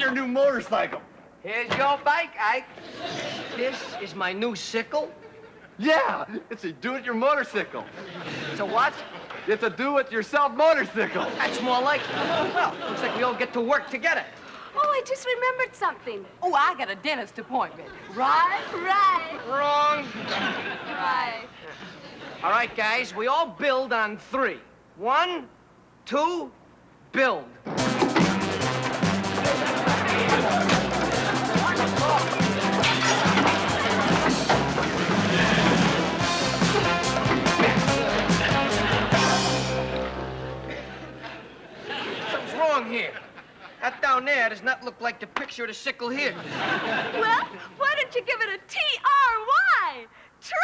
your new motorcycle. Here's your bike, Ike. This is my new sickle. Yeah, it's a do-it-your-motorcycle. It's a what? It's a do-it-yourself motorcycle. That's more like it. Well, looks like we all get to work together. Oh, I just remembered something. Oh, I got a dentist appointment. Right? Wrong. Right. All right, guys, we all build on 3. 1, 2, build. Something's wrong here. That down there does not look like the picture of the sickle here. Well, why don't you give it a T-R-Y? Try!